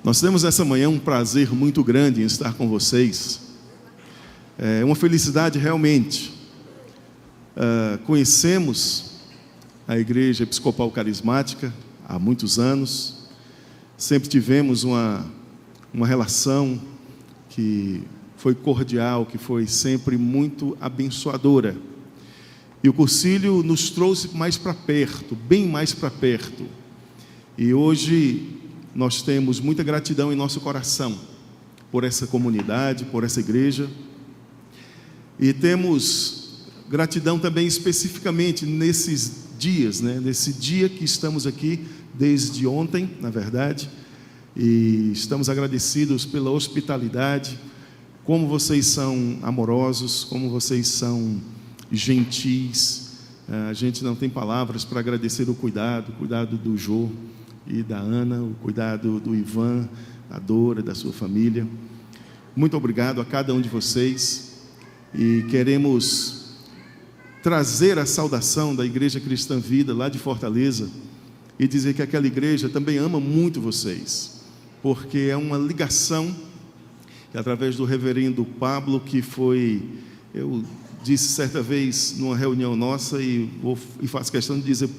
Nós temos essa manhã um prazer muito grande em estar com vocês. É uma felicidade realmente. Conhecemos a Igreja Episcopal Carismática há muitos anos. Sempre tivemos uma relação que foi cordial, que foi sempre muito abençoadora. E o Cursilho nos trouxe mais para perto, bem mais para perto. E hoje nós temos muita gratidão em nosso coração por essa comunidade, por essa igreja. E temos gratidão também especificamente nesses dias, nesse dia que estamos aqui, desde ontem, na verdade. E estamos agradecidos pela hospitalidade, como vocês são amorosos, como vocês são gentis. A gente não tem palavras para agradecer o cuidado do Jô e da Ana, o cuidado do Ivan, da Dora, da sua família. Muito obrigado a cada um de vocês, e queremos trazer a saudação da Igreja Cristã Vida, lá de Fortaleza, e dizer que aquela igreja também ama muito vocês, porque é uma ligação, através do reverendo Pablo, que eu disse certa vez, numa reunião nossa, e faço questão de dizer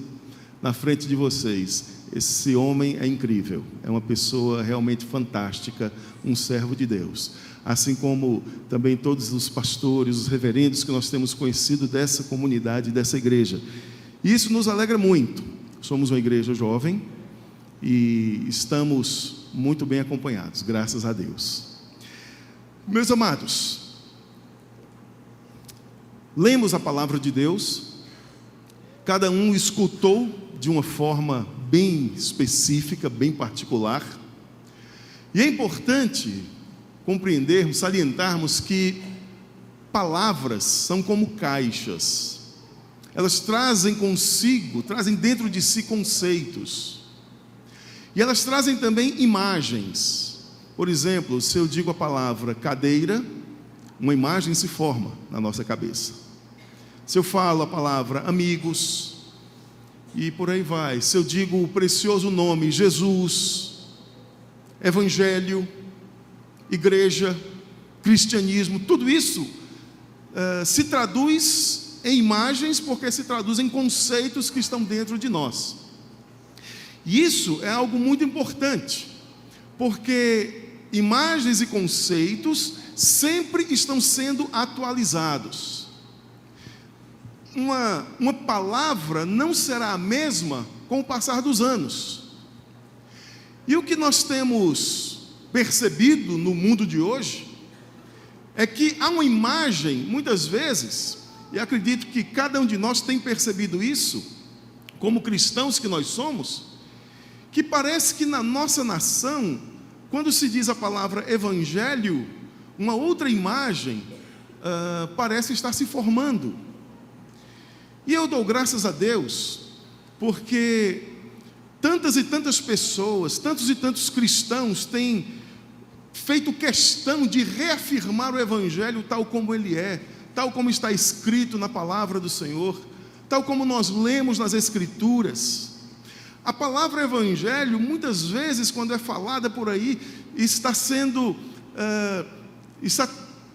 na frente de vocês: esse homem é incrível, é uma pessoa realmente fantástica, um servo de Deus. Assim como também todos os pastores, os reverendos que nós temos conhecido dessa comunidade, dessa igreja. E isso nos alegra muito. Somos uma igreja jovem e estamos muito bem acompanhados, graças a Deus. Meus amados, lemos a palavra de Deus, cada um escutou de uma forma bem específica, bem particular, e é importante compreendermos, salientarmos que palavras são como caixas. Elas trazem dentro de si conceitos, e elas trazem também imagens. Por exemplo, se eu digo a palavra cadeira, uma imagem se forma na nossa cabeça. Se eu falo a palavra amigos, e por aí vai. Se eu digo o precioso nome Jesus, Evangelho, igreja, cristianismo, tudo isso se traduz em imagens, porque se traduz em conceitos que estão dentro de nós. E isso é algo muito importante, porque imagens e conceitos sempre estão sendo atualizados. Uma palavra não será a mesma com o passar dos anos. E o que nós temos percebido no mundo de hoje é que há uma imagem, muitas vezes, e acredito que cada um de nós tem percebido isso, como cristãos que nós somos, que parece que na nossa nação, quando se diz a palavra evangelho, uma outra imagem parece estar se formando. E eu dou graças a Deus, porque tantas e tantas pessoas, tantos e tantos cristãos têm feito questão de reafirmar o Evangelho tal como ele é, tal como está escrito na palavra do Senhor, tal como nós lemos nas Escrituras. A palavra Evangelho, muitas vezes, quando é falada por aí, está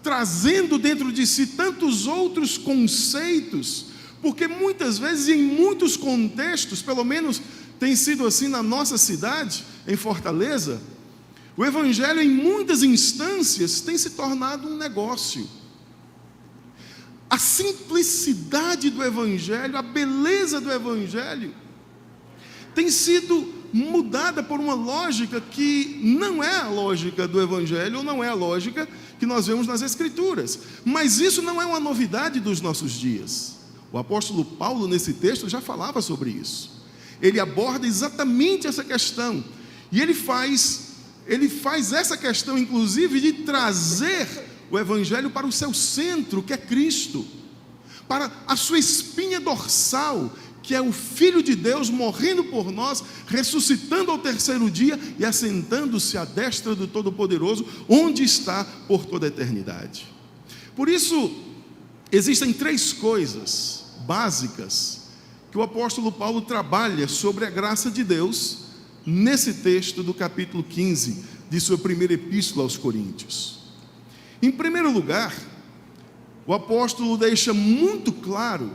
trazendo dentro de si tantos outros conceitos, porque muitas vezes, em muitos contextos, pelo menos tem sido assim na nossa cidade, em Fortaleza, o Evangelho, em muitas instâncias, tem se tornado um negócio. A simplicidade do Evangelho, a beleza do Evangelho, tem sido mudada por uma lógica que não é a lógica do Evangelho, ou não é a lógica que nós vemos nas Escrituras. Mas isso não é uma novidade dos nossos dias. O apóstolo Paulo, nesse texto, já falava sobre isso. Ele aborda exatamente essa questão, e ele faz essa questão, inclusive, de trazer o Evangelho para o seu centro, que é Cristo, para a sua espinha dorsal, que é o Filho de Deus morrendo por nós, ressuscitando ao terceiro dia e assentando-se à destra do Todo-Poderoso, onde está por toda a eternidade. Por isso, existem três coisas básicas que o apóstolo Paulo trabalha sobre a graça de Deus nesse texto do capítulo 15 de sua primeira epístola aos Coríntios. Em primeiro lugar, o apóstolo deixa muito claro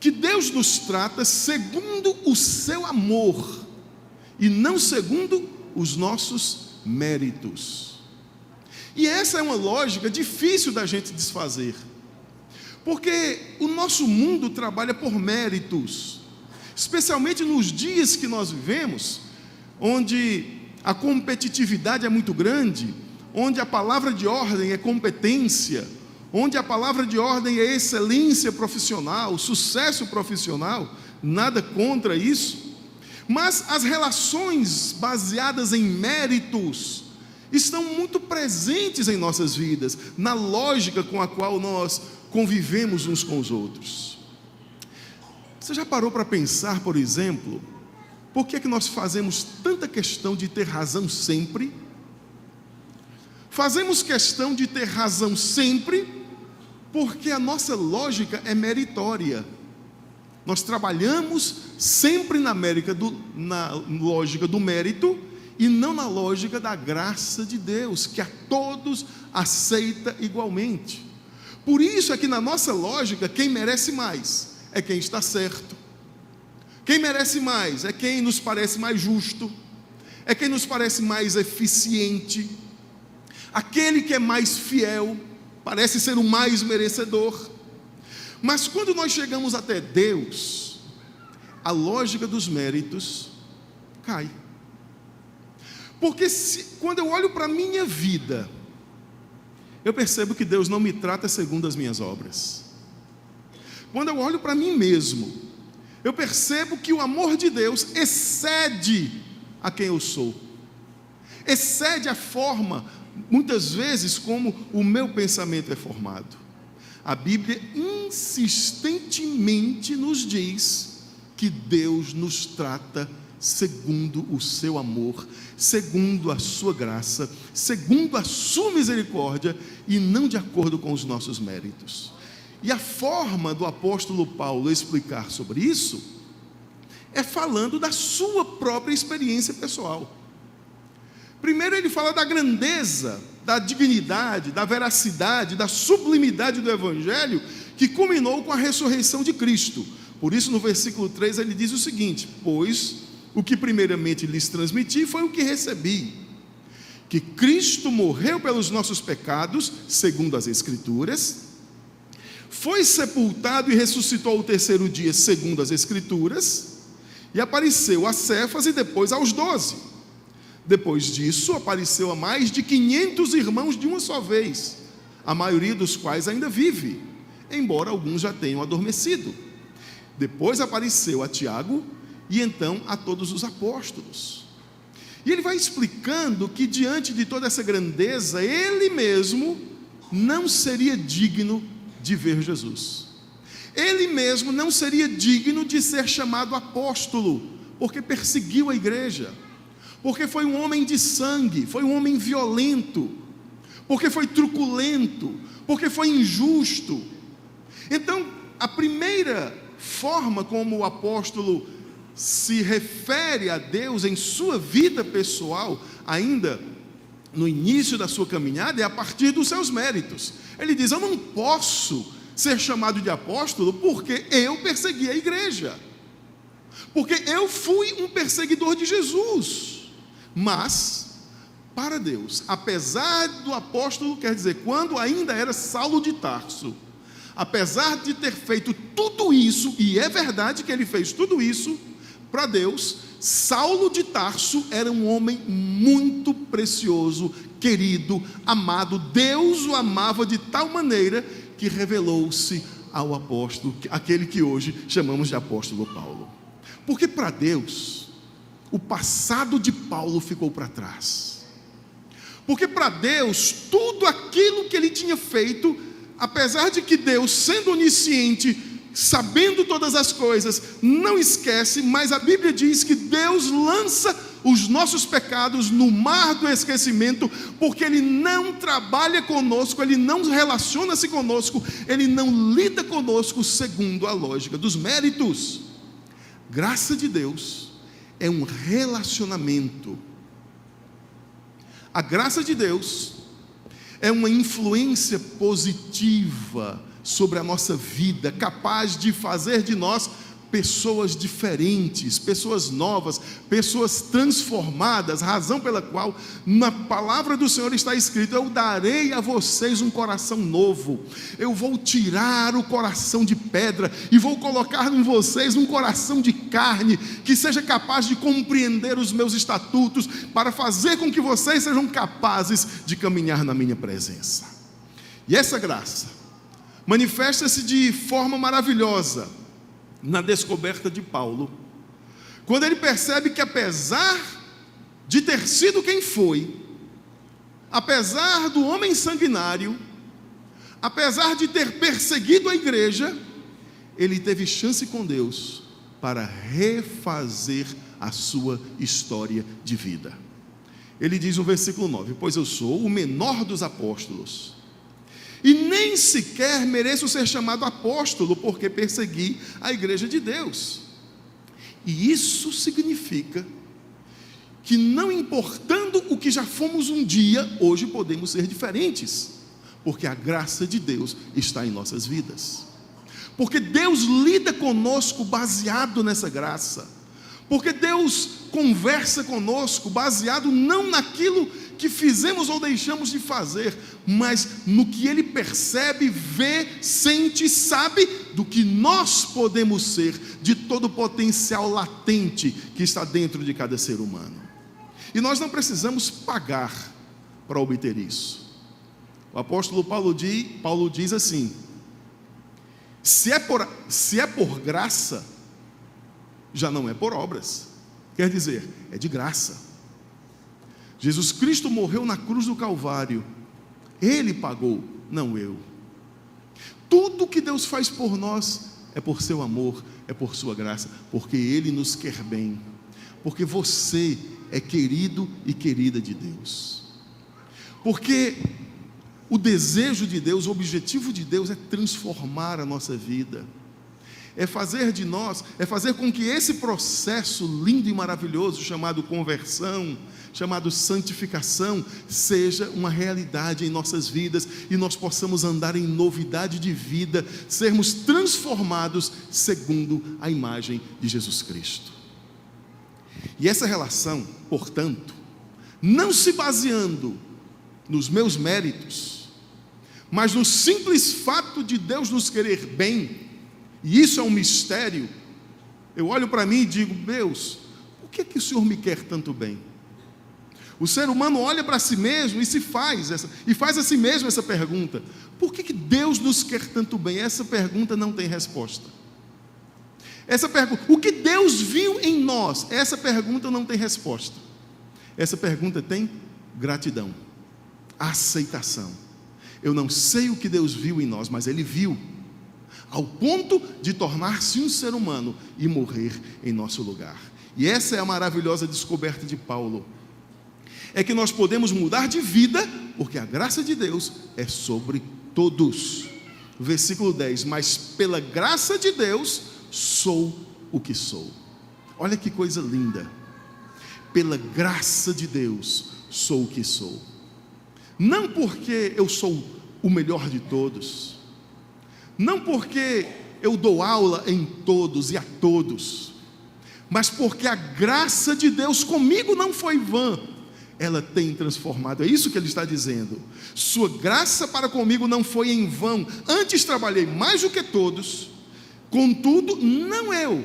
que Deus nos trata segundo o seu amor e não segundo os nossos méritos. E essa é uma lógica difícil da gente desfazer, porque o nosso mundo trabalha por méritos, especialmente nos dias que nós vivemos, onde a competitividade é muito grande, onde a palavra de ordem é competência, onde a palavra de ordem é excelência profissional, sucesso profissional, nada contra isso, mas as relações baseadas em méritos estão muito presentes em nossas vidas, na lógica com a qual nós convivemos uns com os outros. Você já parou para pensar, por exemplo, por que nós fazemos tanta questão de ter razão sempre? Fazemos questão de ter razão sempre porque a nossa lógica é meritória. Nós trabalhamos sempre na lógica do mérito e não na lógica da graça de Deus, que a todos aceita igualmente. Por isso é que na nossa lógica, quem merece mais é quem está certo. Quem merece mais é quem nos parece mais justo, é quem nos parece mais eficiente, aquele que é mais fiel, parece ser o mais merecedor. Mas quando nós chegamos até Deus, a lógica dos méritos cai. Porque quando eu olho para a minha vida, eu percebo que Deus não me trata segundo as minhas obras. Quando eu olho para mim mesmo, eu percebo que o amor de Deus excede a quem eu sou, excede a forma, muitas vezes, como o meu pensamento é formado. A Bíblia insistentemente nos diz que Deus nos trata segundo o seu amor, segundo a sua graça, segundo a sua misericórdia e não de acordo com os nossos méritos. E a forma do apóstolo Paulo explicar sobre isso é falando da sua própria experiência pessoal. Primeiro ele fala da grandeza, da dignidade, da veracidade, da sublimidade do Evangelho, que culminou com a ressurreição de Cristo. Por isso no versículo 3 ele diz o seguinte: pois o que primeiramente lhes transmiti foi o que recebi, que Cristo morreu pelos nossos pecados, segundo as Escrituras, foi sepultado e ressuscitou ao terceiro dia, segundo as Escrituras, e apareceu a Cefas e depois aos 12. Depois disso, apareceu a mais de 500 irmãos de uma só vez, a maioria dos quais ainda vive, embora alguns já tenham adormecido. Depois apareceu a Tiago e então a todos os apóstolos. E ele vai explicando que diante de toda essa grandeza, ele mesmo não seria digno de ver Jesus. Ele mesmo não seria digno de ser chamado apóstolo, porque perseguiu a igreja, porque foi um homem de sangue, foi um homem violento, porque foi truculento, porque foi injusto. Então, a primeira forma como o apóstolo se refere a Deus em sua vida pessoal, ainda no início da sua caminhada, é a partir dos seus méritos. Ele diz: eu não posso ser chamado de apóstolo porque eu persegui a igreja, porque eu fui um perseguidor de Jesus. Mas, para Deus, apesar do apóstolo, quer dizer, quando ainda era Saulo de Tarso, apesar de ter feito tudo isso, e é verdade que ele fez tudo isso, para Deus, Saulo de Tarso era um homem muito precioso, querido, amado. Deus o amava de tal maneira que revelou-se ao apóstolo, aquele que hoje chamamos de apóstolo Paulo. Porque para Deus, o passado de Paulo ficou para trás. Porque para Deus, tudo aquilo que ele tinha feito, apesar de que Deus, sendo onisciente, sabendo todas as coisas, não esquece, mas a Bíblia diz que Deus lança os nossos pecados no mar do esquecimento, porque Ele não trabalha conosco, Ele não relaciona-se conosco, Ele não lida conosco segundo a lógica dos méritos. Graça de Deus é um relacionamento. A graça de Deus é uma influência positiva sobre a nossa vida, capaz de fazer de nós pessoas diferentes, pessoas novas, pessoas transformadas, razão pela qual na palavra do Senhor está escrito: eu darei a vocês um coração novo, eu vou tirar o coração de pedra e vou colocar em vocês um coração de carne, que seja capaz de compreender os meus estatutos, para fazer com que vocês sejam capazes de caminhar na minha presença. E essa graça manifesta-se de forma maravilhosa na descoberta de Paulo, quando ele percebe que, apesar de ter sido quem foi, apesar do homem sanguinário, apesar de ter perseguido a igreja, ele teve chance com Deus para refazer a sua história de vida. Ele diz no versículo 9: pois eu sou o menor dos apóstolos, e nem sequer mereço ser chamado apóstolo, porque persegui a igreja de Deus. E isso significa que, não importando o que já fomos um dia, hoje podemos ser diferentes, porque a graça de Deus está em nossas vidas, porque Deus lida conosco baseado nessa graça, porque Deus conversa conosco baseado não naquilo que fizemos ou deixamos de fazer, mas no que Ele percebe, vê, sente, sabe do que nós podemos ser, de todo o potencial latente que está dentro de cada ser humano. E nós não precisamos pagar para obter isso. O apóstolo Paulo diz assim: se é por graça, já não é por obras. Quer dizer, é de graça. Jesus Cristo morreu na cruz do Calvário, Ele pagou, não eu. Tudo que Deus faz por nós é por seu amor, é por sua graça, porque Ele nos quer bem, porque você é querido e querida de Deus, porque o desejo de Deus, o objetivo de Deus é transformar a nossa vida, é fazer de nós, é fazer com que esse processo lindo e maravilhoso chamado conversão, chamado santificação, seja uma realidade em nossas vidas, e nós possamos andar em novidade de vida, sermos transformados segundo a imagem de Jesus Cristo. E essa relação, portanto, não se baseando nos meus méritos, mas no simples fato de Deus nos querer bem, e isso é um mistério. Eu olho para mim e digo: Deus, por que o Senhor me quer tanto bem? O ser humano olha para si mesmo e faz a si mesmo essa pergunta: por que Deus nos quer tanto bem? Essa pergunta não tem resposta. O que Deus viu em nós? Essa pergunta não tem resposta. Essa pergunta tem gratidão, aceitação. Eu não sei o que Deus viu em nós, mas Ele viu, ao ponto de tornar-se um ser humano e morrer em nosso lugar. E essa é a maravilhosa descoberta de Paulo, é que nós podemos mudar de vida, porque a graça de Deus é sobre todos. Versículo 10: mas pela graça de Deus sou o que sou. Olha que coisa linda. Pela graça de Deus sou o que sou. Não porque eu sou o melhor de todos, não porque eu dou aula em todos e a todos, mas porque a graça de Deus comigo não foi vã, ela tem transformado. É isso que ele está dizendo: sua graça para comigo não foi em vão, antes trabalhei mais do que todos, contudo não eu,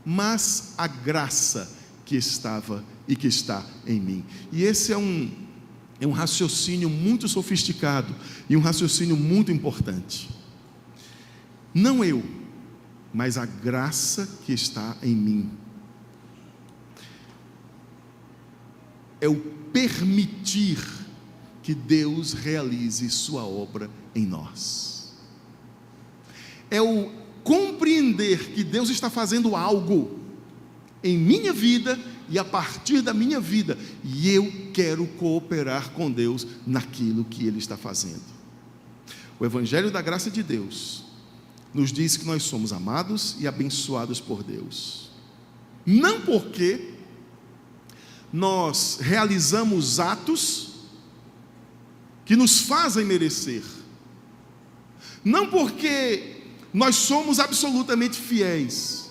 mas a graça que estava e que está em mim. E esse é um raciocínio muito sofisticado e um raciocínio muito importante. Não eu, mas a graça que está em mim. É o permitir que Deus realize sua obra em nós. É o compreender que Deus está fazendo algo em minha vida e a partir da minha vida, e eu quero cooperar com Deus naquilo que Ele está fazendo. O Evangelho da graça de Deus nos diz que nós somos amados e abençoados por Deus, não porque nós realizamos atos que nos fazem merecer. Não porque nós somos absolutamente fiéis,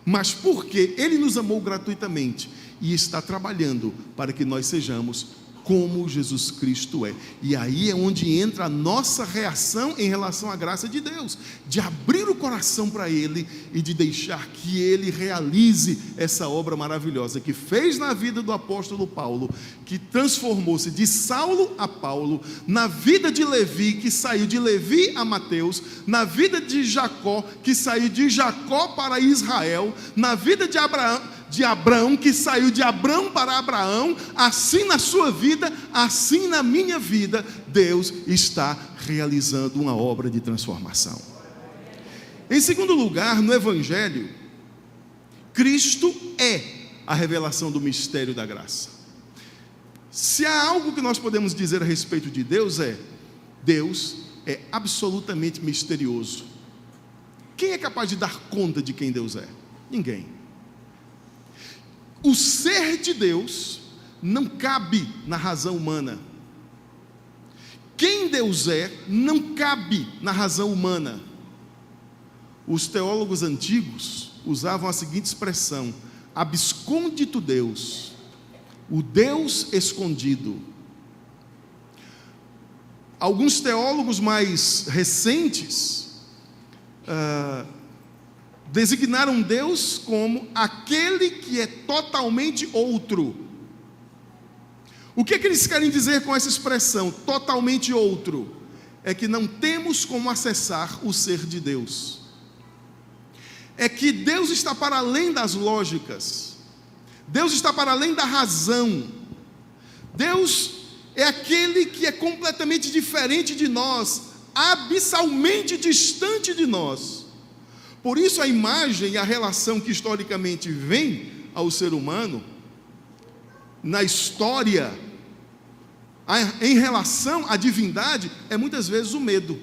mas porque Ele nos amou gratuitamente e está trabalhando para que nós sejamos como Jesus Cristo é. E aí é onde entra a nossa reação em relação à graça de Deus, de abrir o coração para Ele e de deixar que Ele realize essa obra maravilhosa que fez na vida do apóstolo Paulo, que transformou-se de Saulo a Paulo, na vida de Levi, que saiu de Levi a Mateus, na vida de Jacó, que saiu de Jacó para Israel, na vida de Abraão, que saiu de Abraão para Abraão. Assim na sua vida, assim na minha vida, Deus está realizando uma obra de transformação. Em segundo lugar, no Evangelho, Cristo é a revelação do mistério da graça. Se há algo que nós podemos dizer a respeito de Deus, Deus é absolutamente misterioso. Quem é capaz de dar conta de quem Deus é? Ninguém. O ser de Deus não cabe na razão humana. Quem Deus é não cabe na razão humana. Os teólogos antigos usavam a seguinte expressão: abscondito Deus, o Deus escondido. Alguns teólogos mais recentes designaram Deus como aquele que é totalmente outro. O que é que eles querem dizer com essa expressão, totalmente outro? É que não temos como acessar o ser de Deus. É que Deus está para além das lógicas. Deus está para além da razão. Deus é aquele que é completamente diferente de nós, abissalmente distante de nós. Por isso a imagem e a relação que historicamente vem ao ser humano, na história, em relação à divindade, é muitas vezes o medo,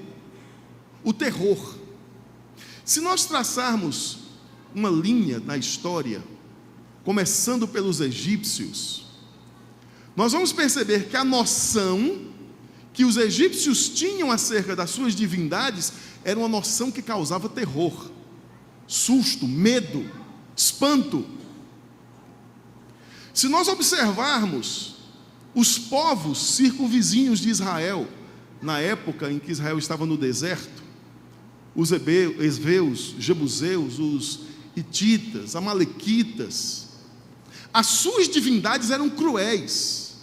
o terror. Se nós traçarmos uma linha na história, começando pelos egípcios, nós vamos perceber que a noção que os egípcios tinham acerca das suas divindades era uma noção que causava terror, susto, medo, espanto. Se nós observarmos os povos circunvizinhos de Israel, na época em que Israel estava no deserto, os heveus, jebuseus, os hititas, amalequitas, as suas divindades eram cruéis.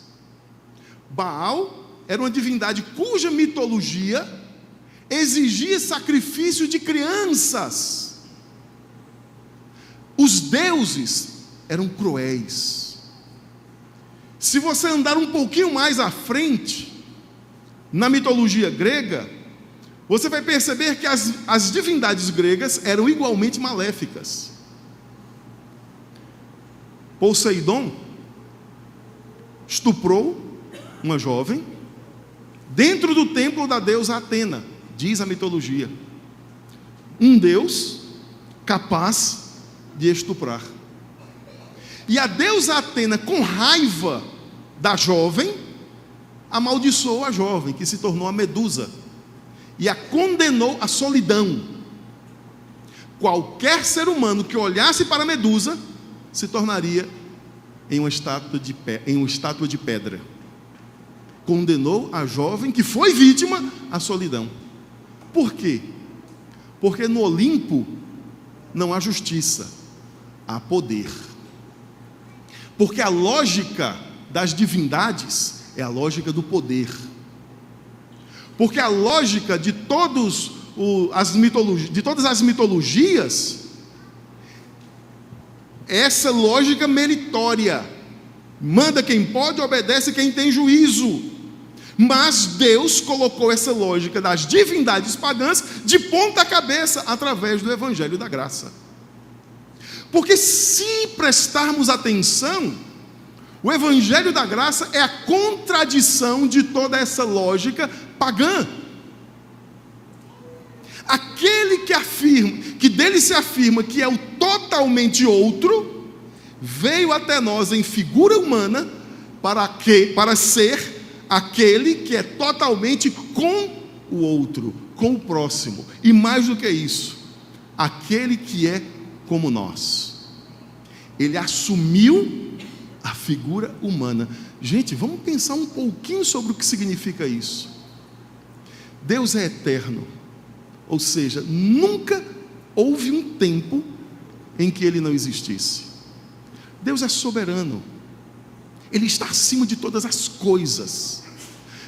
Baal era uma divindade cuja mitologia exigia sacrifício de crianças. Os deuses eram cruéis. Se você andar um pouquinho mais à frente, na mitologia grega, você vai perceber que as divindades gregas eram igualmente maléficas. Poseidon estuprou uma jovem dentro do templo da deusa Atena, diz a mitologia. Um deus capaz de estuprar. E a deusa Atena, com raiva da jovem, amaldiçoou a jovem, que se tornou a Medusa, e a condenou à solidão. Qualquer ser humano que olhasse para a Medusa se tornaria em uma estátua de pedra. Condenou a jovem que foi vítima à solidão. Por quê? Porque no Olimpo não há justiça, há poder. Porque a lógica das divindades é a lógica do poder. Porque a lógica de todas as mitologias é essa lógica meritória. Manda quem pode, obedece quem tem juízo. Mas Deus colocou essa lógica das divindades pagãs de ponta cabeça através do Evangelho da Graça. Porque se prestarmos atenção, o Evangelho da Graça é a contradição de toda essa lógica pagã. Aquele que dele se afirma que é o totalmente outro, veio até nós em figura humana para ser aquele que é totalmente com o outro, com o próximo, e mais do que isso, aquele que é como nós. Ele assumiu a figura humana. Gente, vamos pensar um pouquinho sobre o que significa isso. Deus é eterno, ou seja, nunca houve um tempo em que Ele não existisse. Deus é soberano, Ele está acima de todas as coisas.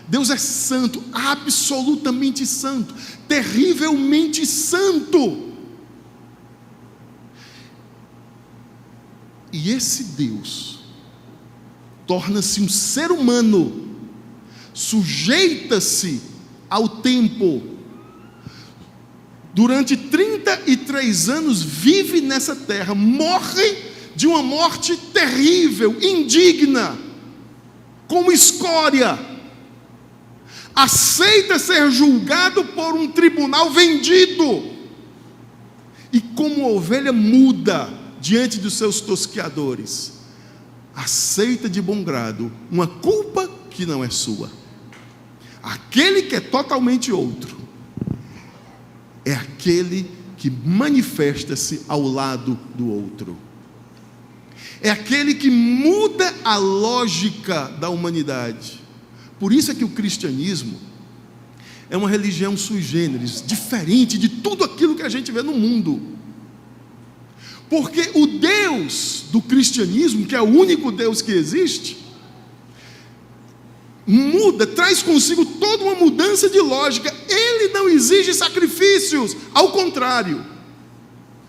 Deus é santo, absolutamente santo, terrivelmente santo. E esse Deus torna-se um ser humano, sujeita-se ao tempo. Durante 33 anos vive nessa terra, morre de uma morte terrível, indigna, como escória. Aceita ser julgado por um tribunal vendido. E como ovelha muda diante dos seus tosqueadores, aceita de bom grado uma culpa que não é sua. Aquele que é totalmente outro é aquele que manifesta-se ao lado do outro. É aquele que muda a lógica da humanidade. Por isso é que o cristianismo é uma religião sui generis, diferente de tudo aquilo que a gente vê no mundo. Porque o Deus do cristianismo, que é o único Deus que existe, muda, traz consigo toda uma mudança de lógica. Ele não exige sacrifícios, ao contrário.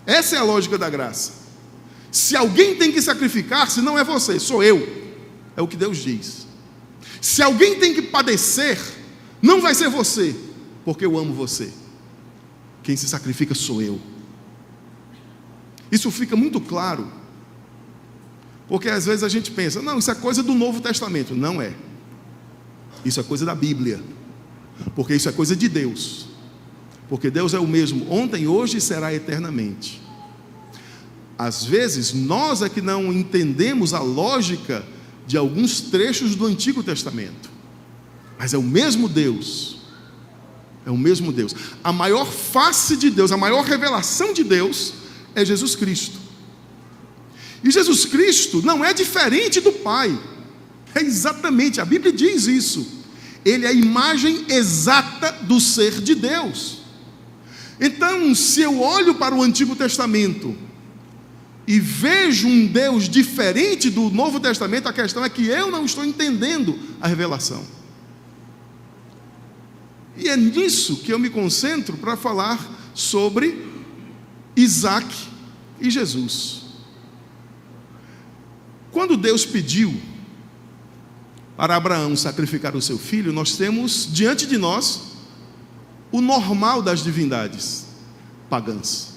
Essa é a lógica da graça. Se alguém tem que sacrificar-se, não é você, sou eu. É o que Deus diz. Se alguém tem que padecer, não vai ser você, porque eu amo você. Quem se sacrifica sou eu. Isso fica muito claro, porque às vezes a gente pensa, não, isso é coisa do Novo Testamento. Não é. Isso é coisa da Bíblia, porque isso é coisa de Deus, porque Deus é o mesmo ontem, hoje e será eternamente. Às vezes nós é que não entendemos a lógica de alguns trechos do Antigo Testamento, mas é o mesmo Deus, é o mesmo Deus. A maior face de Deus, a maior revelação de Deus é Jesus Cristo. E Jesus Cristo não é diferente do Pai. É exatamente, a Bíblia diz isso. Ele é a imagem exata do ser de Deus. Então, se eu olho para o Antigo Testamento e vejo um Deus diferente do Novo Testamento, a questão é que eu não estou entendendo a revelação. E é nisso que eu me concentro para falar sobre Isaac e Jesus. Quando Deus pediu para Abraão sacrificar o seu filho, nós temos diante de nós o normal das divindades pagãs.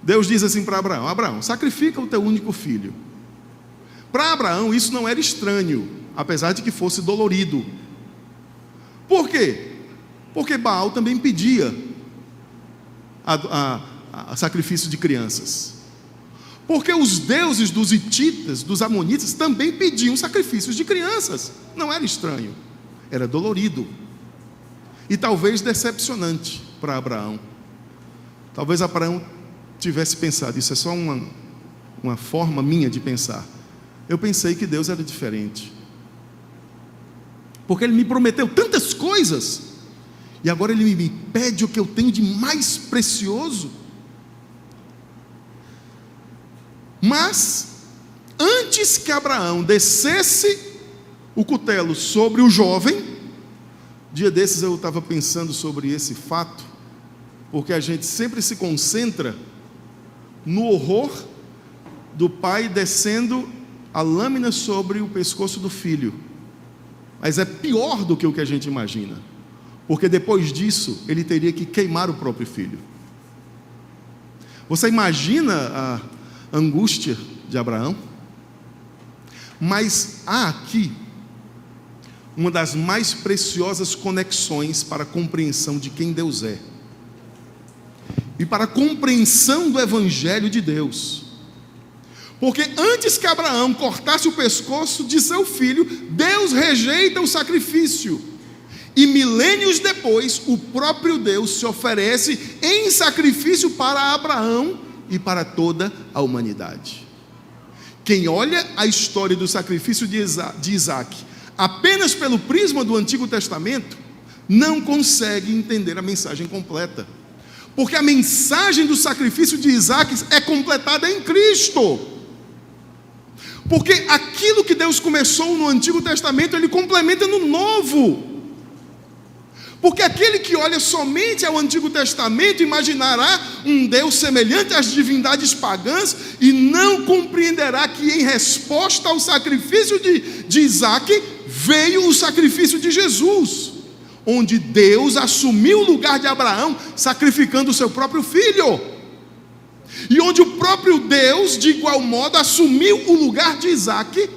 Deus diz assim para Abraão: Abraão, sacrifica o teu único filho. Para Abraão isso não era estranho, apesar de que fosse dolorido. Por quê? Porque Baal também pedia a sacrifício de crianças. Porque os deuses dos hititas, dos amonitas, também pediam sacrifícios de crianças. Não era estranho, era dolorido. E talvez decepcionante para Abraão. Talvez Abraão tivesse pensado, isso é só uma forma minha de pensar. Eu pensei que Deus era diferente. Porque Ele me prometeu tantas coisas, e agora Ele me pede o que eu tenho de mais precioso. Mas, antes que Abraão descesse o cutelo sobre o jovem, dia desses eu estava pensando sobre esse fato, porque a gente sempre se concentra no horror do pai descendo a lâmina sobre o pescoço do filho. Mas é pior do que o que a gente imagina, porque depois disso ele teria que queimar o próprio filho. Você imagina a angústia de Abraão? Mas há aqui uma das mais preciosas conexões para a compreensão de quem Deus é e para a compreensão do Evangelho de Deus. Porque antes que Abraão cortasse o pescoço de seu filho, Deus rejeita o sacrifício. E milênios depois, o próprio Deus se oferece em sacrifício para Abraão e para toda a humanidade. Quem olha a história do sacrifício de Isaac apenas pelo prisma do Antigo Testamento, não consegue entender a mensagem completa. Porque a mensagem do sacrifício de Isaac é completada em Cristo. Porque aquilo que Deus começou no Antigo Testamento, Ele complementa no Novo. Porque aquele que olha somente ao Antigo Testamento imaginará um Deus semelhante às divindades pagãs e não compreenderá que em resposta ao sacrifício de Isaac veio o sacrifício de Jesus, onde Deus assumiu o lugar de Abraão, sacrificando o seu próprio filho, e onde o próprio Deus, de igual modo, assumiu o lugar de Isaac,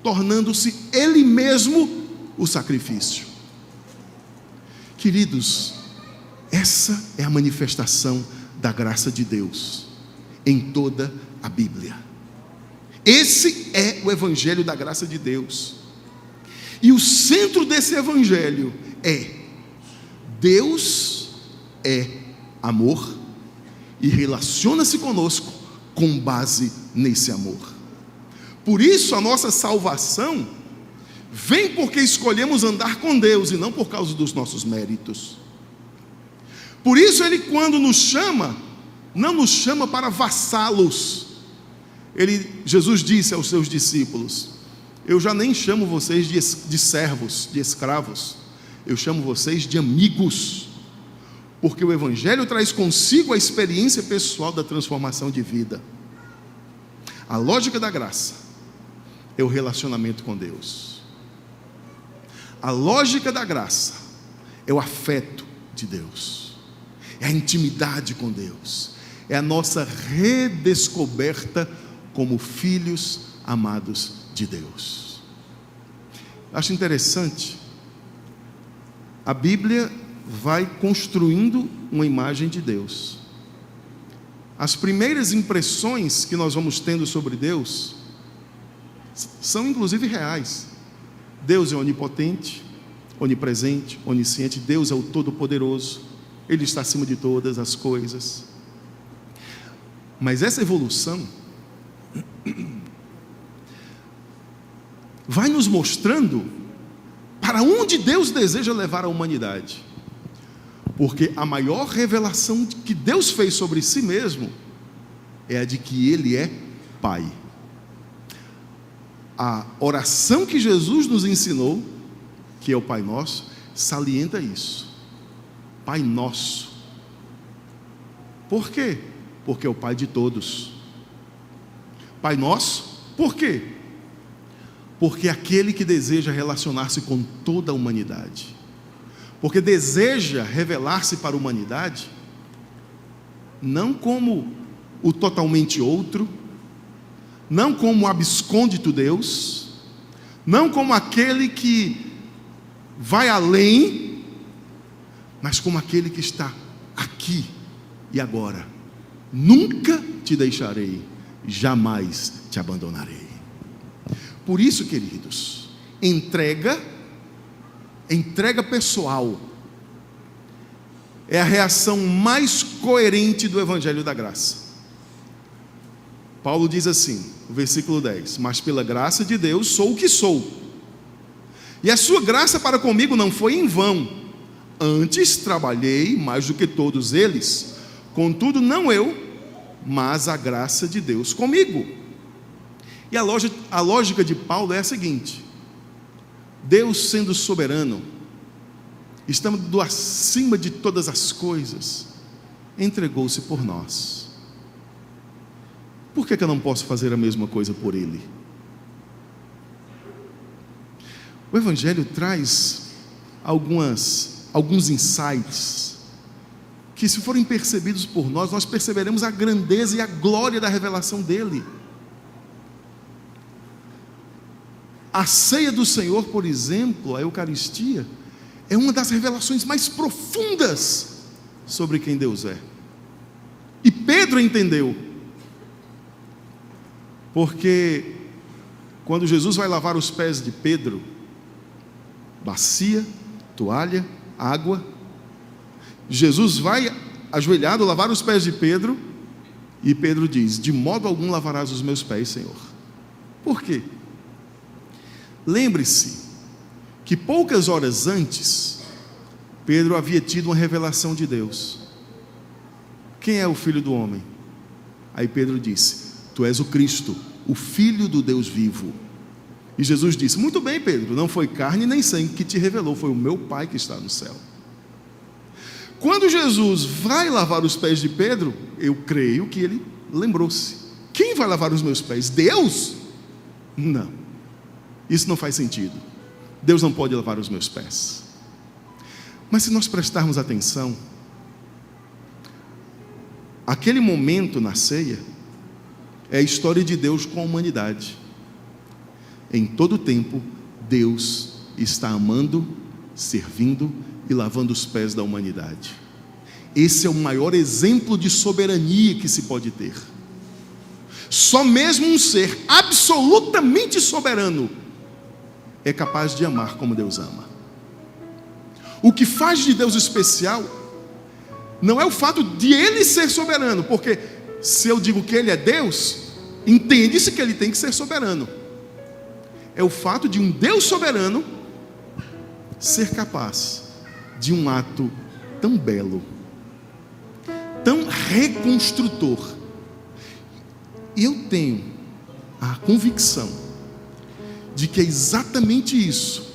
tornando-se Ele mesmo o sacrifício. Queridos, essa é a manifestação da graça de Deus em toda a Bíblia. Esse é o Evangelho da graça de Deus. E o centro desse Evangelho é: Deus é amor e relaciona-se conosco com base nesse amor. Por isso a nossa salvação vem porque escolhemos andar com Deus e não por causa dos nossos méritos. Por isso Ele, quando nos chama, não nos chama para vassalos. Jesus disse aos seus discípulos: eu já nem chamo vocês de servos, de escravos, eu chamo vocês de amigos, porque o Evangelho traz consigo a experiência pessoal da transformação de vida. A lógica da graça é o relacionamento com Deus. A lógica da graça é o afeto de Deus, é a intimidade com Deus, é a nossa redescoberta como filhos amados de Deus. Acho interessante, a Bíblia vai construindo uma imagem de Deus. As primeiras impressões que nós vamos tendo sobre Deus são inclusive reais. Deus é onipotente, onipresente, onisciente. Deus é o Todo-Poderoso. Ele está acima de todas as coisas. Mas essa evolução vai nos mostrando para onde Deus deseja levar a humanidade. Porque a maior revelação que Deus fez sobre si mesmo é a de que Ele é Pai. A oração que Jesus nos ensinou, que é o Pai Nosso, salienta isso. Pai Nosso. Por quê? Porque é o Pai de todos. Pai Nosso, por quê? Porque é aquele que deseja relacionar-se com toda a humanidade. Porque deseja revelar-se para a humanidade, não como o totalmente outro, não como o abscôndito Deus, não como aquele que vai além, mas como aquele que está aqui e agora. Nunca te deixarei, jamais te abandonarei. Por isso, queridos, entrega pessoal é a reação mais coerente do Evangelho da Graça. Paulo diz assim, no versículo 10: mas pela graça de Deus sou o que sou, e a sua graça para comigo não foi em vão. Antes trabalhei mais do que todos eles, contudo não eu, mas a graça de Deus comigo. E a lógica de Paulo é a seguinte: Deus, sendo soberano, estando acima de todas as coisas, entregou-se por nós. Por que eu não posso fazer a mesma coisa por Ele? O Evangelho traz alguns insights que, se forem percebidos por nós, nós perceberemos a grandeza e a glória da revelação dEle. A ceia do Senhor, por exemplo, a Eucaristia, é uma das revelações mais profundas sobre quem Deus é. E Pedro entendeu. Porque quando Jesus vai lavar os pés de Pedro, bacia, toalha, água, Jesus vai ajoelhado lavar os pés de Pedro, e Pedro diz: de modo algum lavarás os meus pés, Senhor. Por quê? Lembre-se que poucas horas antes, Pedro havia tido uma revelação de Deus. Quem é o Filho do homem? Aí Pedro disse: tu és o Cristo, o Filho do Deus vivo. E Jesus disse: muito bem, Pedro, não foi carne nem sangue que te revelou, foi o meu Pai que está no céu. Quando Jesus vai lavar os pés de Pedro, eu creio que ele lembrou-se: quem vai lavar os meus pés? Deus? Não, isso não faz sentido. Deus não pode lavar os meus pés. Mas se nós prestarmos atenção, aquele momento na ceia é a história de Deus com a humanidade. Em todo tempo, Deus está amando, servindo e lavando os pés da humanidade. Esse é o maior exemplo de soberania que se pode ter. Só mesmo um ser absolutamente soberano é capaz de amar como Deus ama. O que faz de Deus especial não é o fato de Ele ser soberano, porque se eu digo que Ele é Deus, entende-se que Ele tem que ser soberano. É o fato de um Deus soberano ser capaz de um ato tão belo, tão reconstrutor. E eu tenho a convicção de que é exatamente isso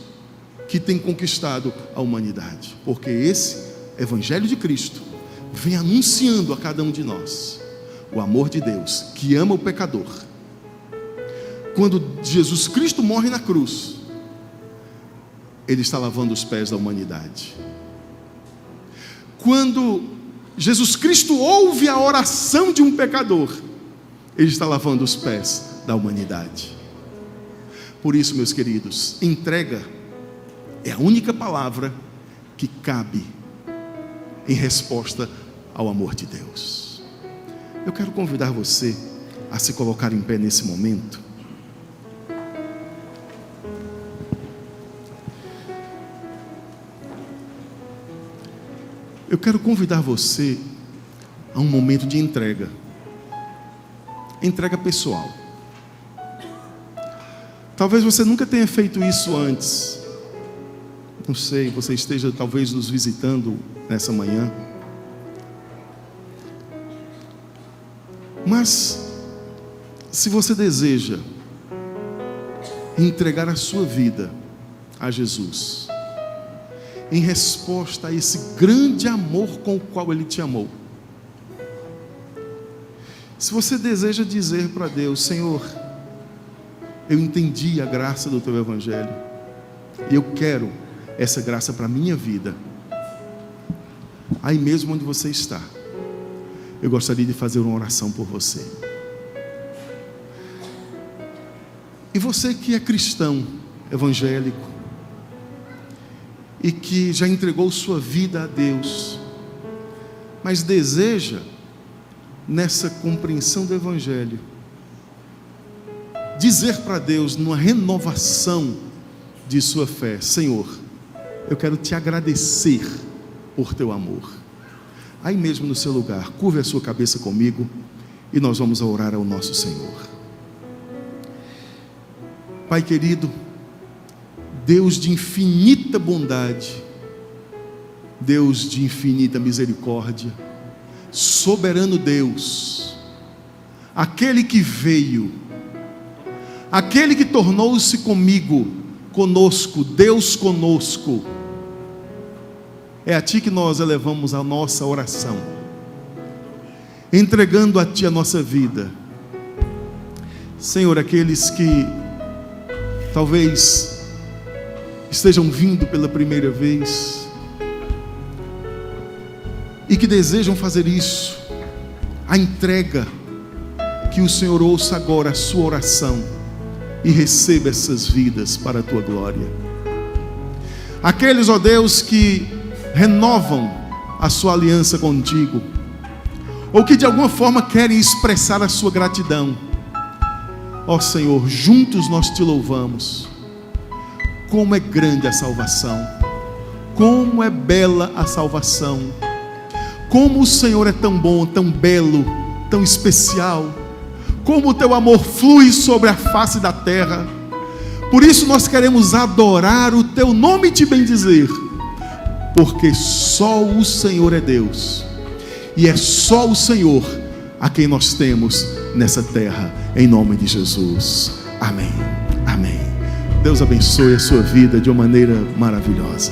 que tem conquistado a humanidade, porque esse Evangelho de Cristo vem anunciando a cada um de nós o amor de Deus, que ama o pecador. Quando Jesus Cristo morre na cruz, Ele está lavando os pés da humanidade. Quando Jesus Cristo ouve a oração de um pecador, Ele está lavando os pés da humanidade. Por isso, meus queridos, entrega é a única palavra que cabe em resposta ao amor de Deus. Eu quero convidar você a se colocar em pé nesse momento. Eu quero convidar você a um momento de entrega. Entrega pessoal. Talvez você nunca tenha feito isso antes. Não sei, você esteja talvez nos visitando nessa manhã. Mas, se você deseja entregar a sua vida a Jesus, em resposta a esse grande amor com o qual Ele te amou, se você deseja dizer para Deus: Senhor, eu entendi a graça do Teu Evangelho, e eu quero essa graça para a minha vida, aí mesmo onde você está, eu gostaria de fazer uma oração por você. E você que é cristão, evangélico, e que já entregou sua vida a Deus, mas deseja, nessa compreensão do Evangelho, dizer para Deus, numa renovação de sua fé: Senhor, eu quero te agradecer por teu amor. Aí mesmo no seu lugar, curve a sua cabeça comigo e nós vamos orar ao nosso Senhor. Pai querido, Deus de infinita bondade, Deus de infinita misericórdia, soberano Deus, aquele que veio, aquele que tornou-se conosco, Deus conosco, é a Ti que nós elevamos a nossa oração, entregando a Ti a nossa vida. Senhor, aqueles que talvez estejam vindo pela primeira vez e que desejam fazer isso, a entrega, que o Senhor ouça agora a sua oração e receba essas vidas para a Tua glória. Aqueles, ó Deus, que renovam a sua aliança contigo, ou que de alguma forma querem expressar a sua gratidão, Ó Senhor, juntos nós te louvamos. Como é grande a salvação, como é bela a salvação, como o Senhor é tão bom, tão belo, tão especial, como o teu amor flui sobre a face da terra. Por isso nós queremos adorar o teu nome e te bendizer, porque só o Senhor é Deus, e é só o Senhor a quem nós temos nessa terra, em nome de Jesus, amém, amém. Deus abençoe a sua vida de uma maneira maravilhosa.